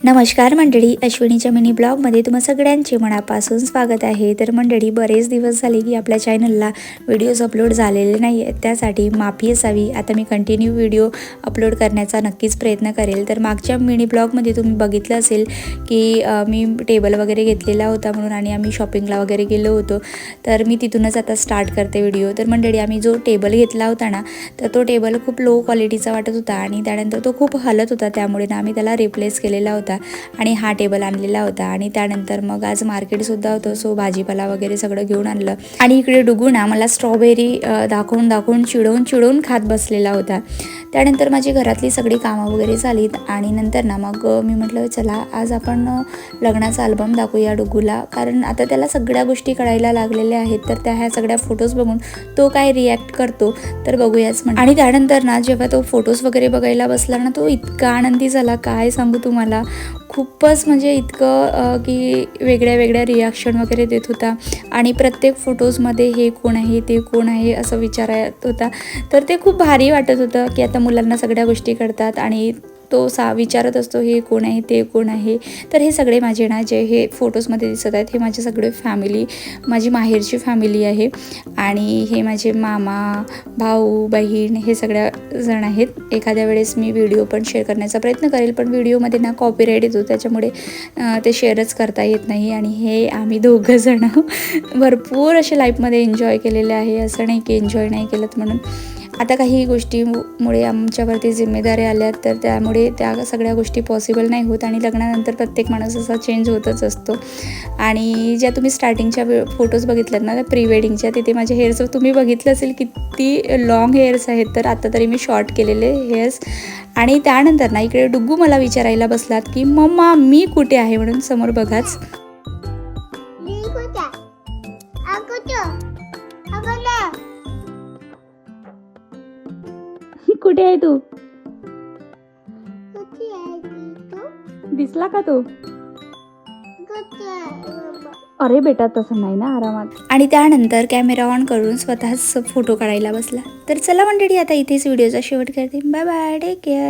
नमस्कार मंडळी, अश्विनीच्या मिनी ब्लॉगमध्ये तुम्हा सगळ्यांचे मनापासून स्वागत आहे। तर मंडळी, बरेच दिवस झाले की आपल्या चॅनलला व्हिडिओज अपलोड झालेले नाही आहेत, त्यासाठी माफी असावी। आता मी कंटिन्यू व्हिडिओ अपलोड करण्याचा नक्कीच प्रयत्न करेल। तर मागच्या मिनी ब्लॉगमध्ये तुम्ही बघितलं असेल की मी टेबल वगैरे घेतलेला होता म्हणून आणि आम्ही शॉपिंगला वगैरे गेलो होतो। तर मी तिथूनच आता स्टार्ट करते व्हिडिओ। तर मंडळी, आम्ही जो टेबल घेतला होता ना, तर तो टेबल खूप लो क्वालिटीचा वाटत होता आणि त्यानंतर तो खूप हलत होता, त्यामुळे ना आम्ही त्याला रिप्लेस केलेला होता आणि हा टेबल आणलेला होता। आणि त्यानंतर मग आज मार्केट सुद्धा होतं, सो भाजीपाला वगैरे सगळं घेऊन आणलं। आणि इकडे डुगू ना मला स्ट्रॉबेरी दाखवून चिडवून खात बसलेला होता। त्यानंतर माझी घरातली सगळी कामं वगैरे झालीत आणि नंतर ना मग मी म्हटलं चला आज आपण लग्नाचा अल्बम दाखवूया डुगूला, कारण आता त्याला सगळ्या गोष्टी कळायला लागलेल्या आहेत। तर ह्या सगळ्या फोटोज बघून तो काय रिॲक्ट करतो तर बघूयाच म्हणजे। आणि त्यानंतर ना जेव्हा तो फोटोज वगैरे बघायला बसला ना, तो इतका आनंदी झाला, काय सांगू तुम्हाला। खूपच म्हणजे इतकं की वेगळ्या रिॲक्शन वगैरे देत होता आणि प्रत्येक फोटोजमध्ये हे कोण आहे ते कोण आहे असं विचारत होता। तर ते खूप भारी वाटत होतं की आता मुलांना सगळ्या गोष्टी कळतात आणि तो विचारत असतो हे कोण आहे ते कोण आहे। तर हे सगळे माझे ना जे हे फोटोजमध्ये दिसत आहेत हे माझे सगळे फॅमिली, माझी माहेरची फॅमिली आहे। आणि हे माझे मामा, भाऊ, बहीण हे सगळ्या जण आहेत। एखाद्या वेळेस मी व्हिडिओ पण शेअर करण्याचा प्रयत्न करेल, पण व्हिडिओमध्ये ना कॉपीराईट येतो, त्याच्यामुळे ते शेअरच करता येत नाही। आणि हे आम्ही दोघं जण भरपूर असे लाईफमध्ये एन्जॉय केलेले आहे, असं नाही की एन्जॉय नाही केलं म्हणून। आता काही गोष्टीमुळे आमच्यावरती जिम्मेदारी आल्या, तर त्यामुळे त्या सगळ्या गोष्टी पॉसिबल नाही होत आणि लग्नानंतर प्रत्येक माणूस असा चेंज होतच असतो। आणि ज्या तुम्ही स्टार्टिंगच्या फोटोज बघितल्यात ना, त्या प्री वेडिंगच्या, तिथे माझे हेअर्स तुम्ही बघितलं असेल किती लॉंग हेअर्स आहेत, तर आता तरी मी शॉर्ट केलेले हेअर्स। आणि त्यानंतर ना इकडे डुग्गू मला विचारायला बसलात की मम्मा मी कुठे आहे म्हणून। समोर बघाच, कुठे आहे तू? दिसला का तू? अरे बेटा, तसं नाही ना, आरामात। आणि त्यानंतर कॅमेरा ऑन करून स्वतःच फोटो काढायला बसला। तर चला मंडळी, आता इथेच व्हिडिओचा शेवट करते। Bye bye, take care.